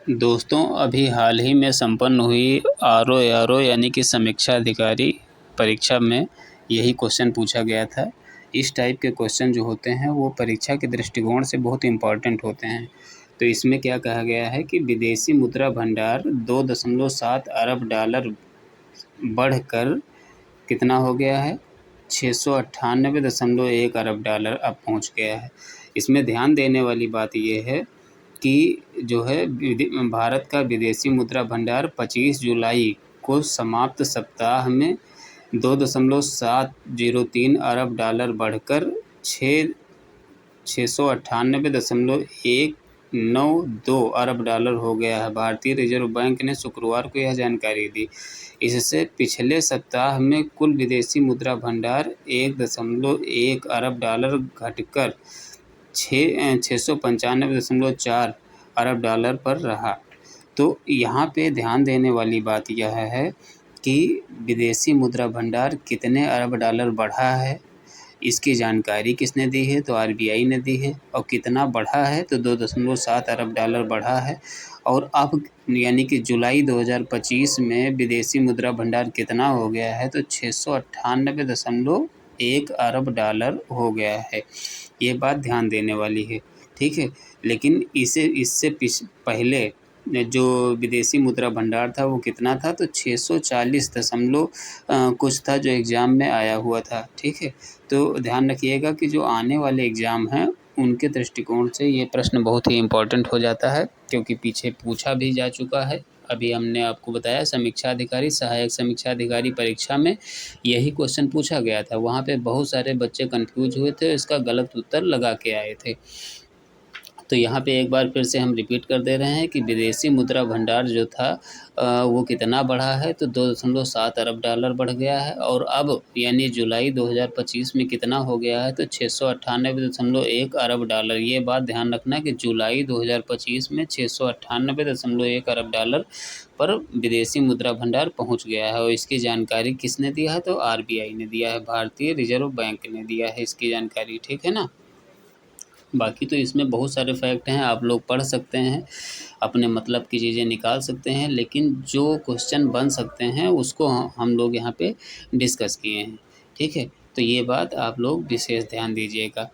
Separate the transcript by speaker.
Speaker 1: दोस्तों, अभी हाल ही में संपन्न हुई आरओ यानी कि समीक्षा अधिकारी परीक्षा में यही क्वेश्चन पूछा गया था। इस टाइप के क्वेश्चन जो होते हैं वो परीक्षा के दृष्टिकोण से बहुत इम्पॉर्टेंट होते हैं। तो इसमें क्या कहा गया है कि विदेशी मुद्रा भंडार 2.7 अरब डॉलर बढ़कर कितना हो गया है, 698.1 अरब डॉलर अब पहुंच गया है। इसमें ध्यान देने वाली बात यह है कि जो है भारत का विदेशी मुद्रा भंडार 25 जुलाई को समाप्त सप्ताह में 2.703 अरब डॉलर बढ़कर 698.192 अरब डॉलर हो गया है। भारतीय रिजर्व बैंक ने शुक्रवार को यह जानकारी दी। इससे पिछले सप्ताह में कुल विदेशी मुद्रा भंडार 1.1 अरब डॉलर घटकर 695.4 अरब डॉलर पर रहा। तो यहाँ पे ध्यान देने वाली बात यह है कि विदेशी मुद्रा भंडार कितने अरब डॉलर बढ़ा है, इसकी जानकारी किसने दी है, तो आरबीआई ने दी है। और कितना बढ़ा है, तो 2.7 अरब डॉलर बढ़ा है। और अब यानी कि जुलाई 2025 में विदेशी मुद्रा भंडार कितना हो गया है, तो 698.1 अरब डॉलर हो गया है। ये बात ध्यान देने वाली है, ठीक है। लेकिन इससे पहले जो विदेशी मुद्रा भंडार था वो कितना था, तो 640 दशमलव कुछ था, जो एग्ज़ाम में आया हुआ था, ठीक है। तो ध्यान रखिएगा कि जो आने वाले एग्ज़ाम हैं उनके दृष्टिकोण से ये प्रश्न बहुत ही इम्पोर्टेंट हो जाता है, क्योंकि पीछे पूछा भी जा चुका है। अभी हमने आपको बताया समीक्षा अधिकारी, सहायक समीक्षा अधिकारी परीक्षा में यही क्वेश्चन पूछा गया था। वहाँ पे बहुत सारे बच्चे कंफ्यूज हुए थे, इसका गलत उत्तर लगा के आए थे। तो यहाँ पे एक बार फिर से हम रिपीट कर दे रहे हैं कि विदेशी मुद्रा भंडार जो था वो कितना बढ़ा है, तो 2.7 अरब डॉलर बढ़ गया है। और अब यानी जुलाई 2025 में कितना हो गया है, तो 698.1 अरब डॉलर। ये बात ध्यान रखना कि जुलाई 2025 में 698.1 अरब डॉलर पर विदेशी मुद्रा भंडार पहुंच गया है। और इसकी जानकारी किसने दिया है, तो आरबीआई ने दिया है, भारतीय रिजर्व बैंक ने दिया है इसकी जानकारी, ठीक है ना। बाकी तो इसमें बहुत सारे फैक्ट हैं, आप लोग पढ़ सकते हैं, अपने मतलब की चीज़ें निकाल सकते हैं, लेकिन जो क्वेश्चन बन सकते हैं उसको हम लोग यहाँ पे डिस्कस किए हैं, ठीक है। तो ये बात आप लोग विशेष ध्यान दीजिएगा।